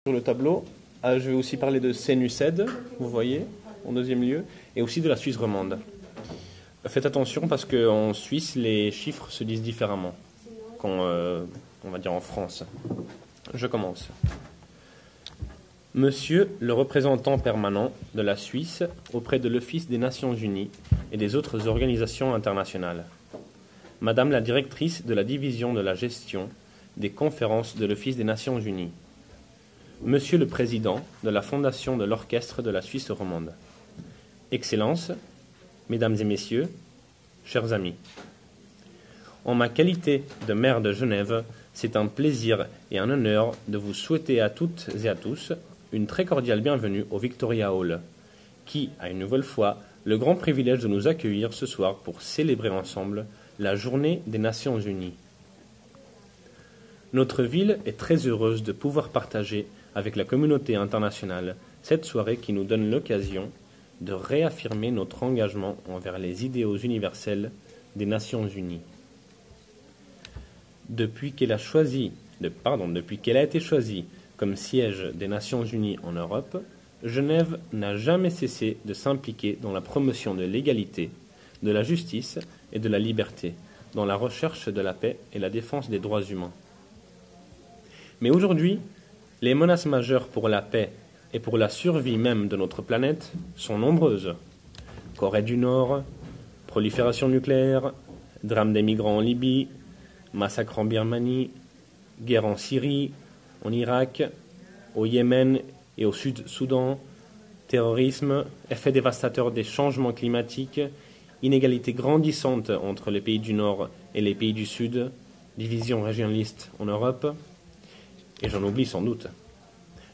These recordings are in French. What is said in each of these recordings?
Sur le tableau, je vais aussi parler de CNUSED, vous voyez, en deuxième lieu, et aussi de la Suisse romande. Faites attention parce qu'en Suisse, les chiffres se disent différemment qu'en, on va dire en France. Je commence. Monsieur le représentant permanent de la Suisse auprès de l'Office des Nations Unies et des autres organisations internationales. Madame la directrice de la division de la gestion des conférences de l'Office des Nations Unies. Monsieur le Président de la Fondation de l'Orchestre de la Suisse romande. Excellences, Mesdames et Messieurs, chers amis. En ma qualité de maire de Genève, c'est un plaisir et un honneur de vous souhaiter à toutes et à tous une très cordiale bienvenue au Victoria Hall, qui a une nouvelle fois le grand privilège de nous accueillir ce soir pour célébrer ensemble la Journée des Nations Unies. Notre ville est très heureuse de pouvoir partager avec la communauté internationale cette soirée qui nous donne l'occasion de réaffirmer notre engagement envers les idéaux universels des Nations Unies. Depuis qu'elle a été choisie comme siège des Nations Unies en Europe, Genève n'a jamais cessé de s'impliquer dans la promotion de l'égalité, de la justice et de la liberté, dans la recherche de la paix et la défense des droits humains. Mais aujourd'hui, les menaces majeures pour la paix et pour la survie même de notre planète sont nombreuses. Corée du Nord, prolifération nucléaire, drame des migrants en Libye, massacre en Birmanie, guerre en Syrie, en Irak, au Yémen et au Sud-Soudan, terrorisme, effets dévastateurs des changements climatiques, inégalités grandissantes entre les pays du Nord et les pays du Sud, division régionaliste en Europe, et j'en oublie sans doute.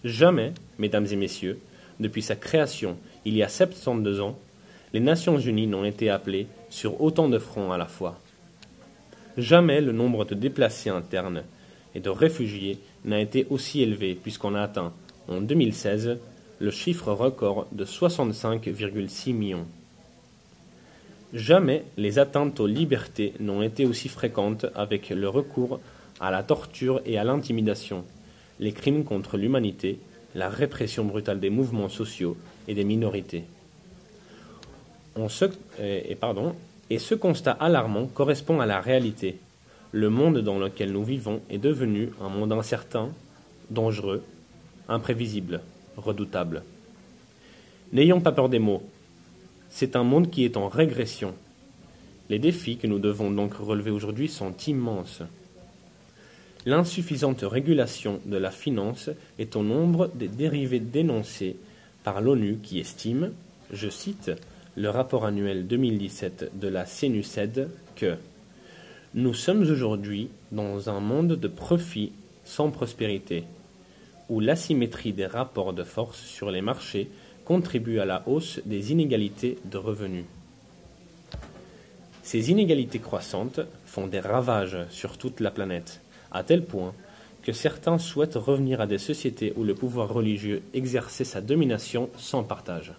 Jamais, mesdames et messieurs, depuis sa création, il y a 72 ans, les Nations Unies n'ont été appelées sur autant de fronts à la fois. Jamais le nombre de déplacés internes et de réfugiés n'a été aussi élevé puisqu'on a atteint, en 2016, le chiffre record de 65,6 millions. Jamais les atteintes aux libertés n'ont été aussi fréquentes avec le recours à la torture et à l'intimidation, les crimes contre l'humanité, la répression brutale des mouvements sociaux et des minorités. Et ce constat alarmant correspond à la réalité. Le monde dans lequel nous vivons est devenu un monde incertain, dangereux, imprévisible, redoutable. N'ayons pas peur des mots. C'est un monde qui est en régression. Les défis que nous devons donc relever aujourd'hui sont immenses. L'insuffisante régulation de la finance est au nombre des dérivés dénoncés par l'ONU qui estime, je cite, le rapport annuel 2017 de la CNUSED que « Nous sommes aujourd'hui dans un monde de profit sans prospérité, où l'asymétrie des rapports de force sur les marchés contribue à la hausse des inégalités de revenus. Ces inégalités croissantes font des ravages sur toute la planète, à tel point que certains souhaitent revenir à des sociétés où le pouvoir religieux exerçait sa domination sans partage.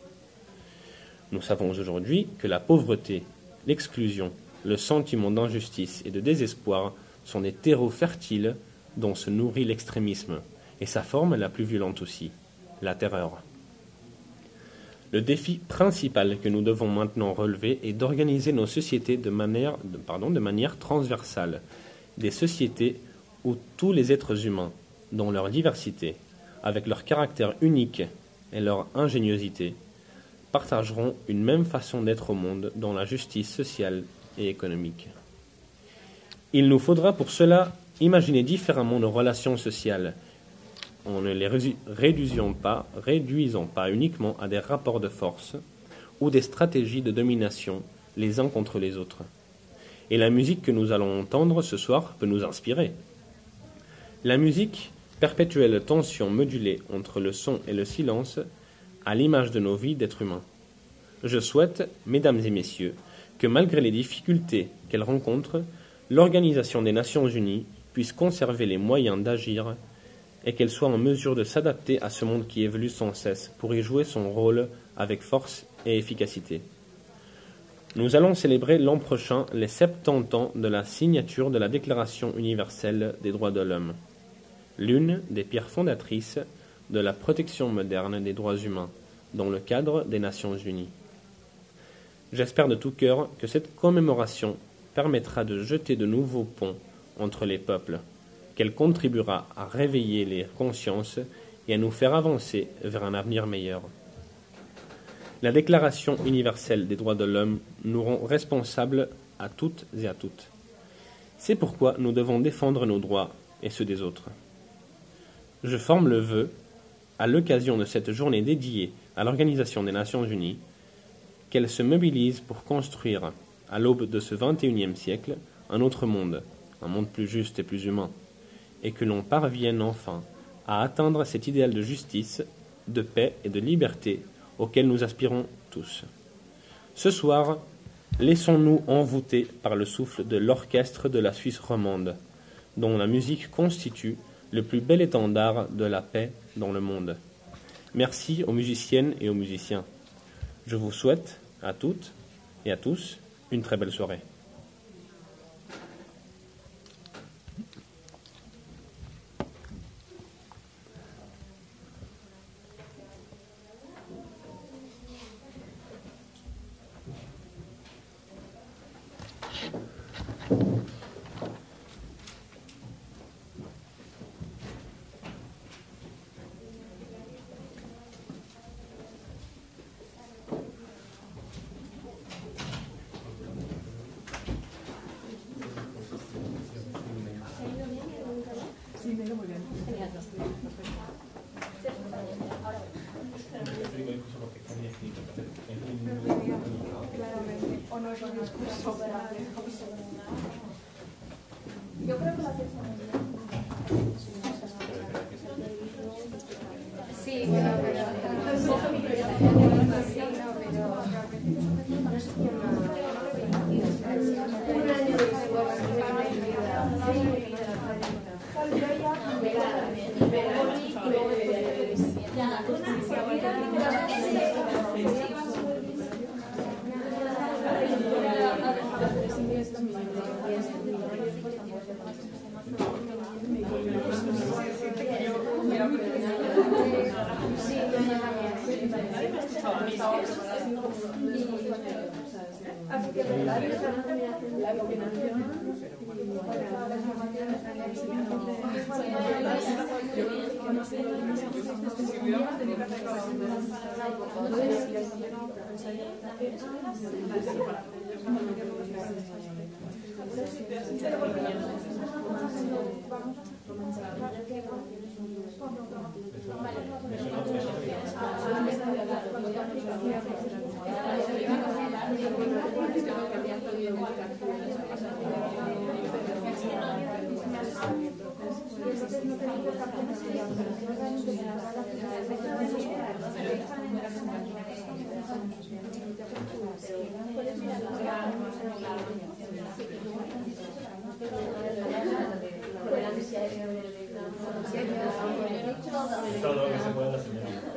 Nous savons aujourd'hui que la pauvreté, l'exclusion, le sentiment d'injustice et de désespoir sont des terreaux fertiles dont se nourrit l'extrémisme, et sa forme la plus violente aussi, la terreur. Le défi principal que nous devons maintenant relever est d'organiser nos sociétés de manière transversale, des sociétés où tous les êtres humains, dans leur diversité, avec leur caractère unique et leur ingéniosité, partageront une même façon d'être au monde dans la justice sociale et économique. Il nous faudra pour cela imaginer différemment nos relations sociales, en ne les réduisant pas uniquement à des rapports de force ou des stratégies de domination les uns contre les autres. Et la musique que nous allons entendre ce soir peut nous inspirer. La musique, perpétuelle tension modulée entre le son et le silence, à l'image de nos vies d'êtres humains. Je souhaite, mesdames et messieurs, que malgré les difficultés qu'elle rencontre, l'Organisation des Nations Unies puisse conserver les moyens d'agir et qu'elle soit en mesure de s'adapter à ce monde qui évolue sans cesse pour y jouer son rôle avec force et efficacité. Nous allons célébrer l'an prochain les 70 ans de la signature de la Déclaration universelle des droits de l'homme, l'une des pierres fondatrices de la protection moderne des droits humains dans le cadre des Nations Unies. J'espère de tout cœur que cette commémoration permettra de jeter de nouveaux ponts entre les peuples, qu'elle contribuera à réveiller les consciences et à nous faire avancer vers un avenir meilleur. La Déclaration universelle des droits de l'homme nous rend responsables à toutes et à toutes. C'est pourquoi nous devons défendre nos droits et ceux des autres. Je forme le vœu, à l'occasion de cette journée dédiée à l'Organisation des Nations Unies, qu'elle se mobilise pour construire, à l'aube de ce XXIe siècle, un autre monde, un monde plus juste et plus humain, et que l'on parvienne enfin à atteindre cet idéal de justice, de paix et de liberté auquel nous aspirons tous. Ce soir, laissons-nous envoûter par le souffle de l'orchestre de la Suisse romande, dont la musique constitue le plus bel étendard de la paix dans le monde. Merci aux musiciennes et aux musiciens. Je vous souhaite à toutes et à tous une très belle soirée. Yo creo que la sí, Todo lo que se pueda, señora.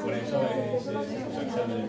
Por eso es un examen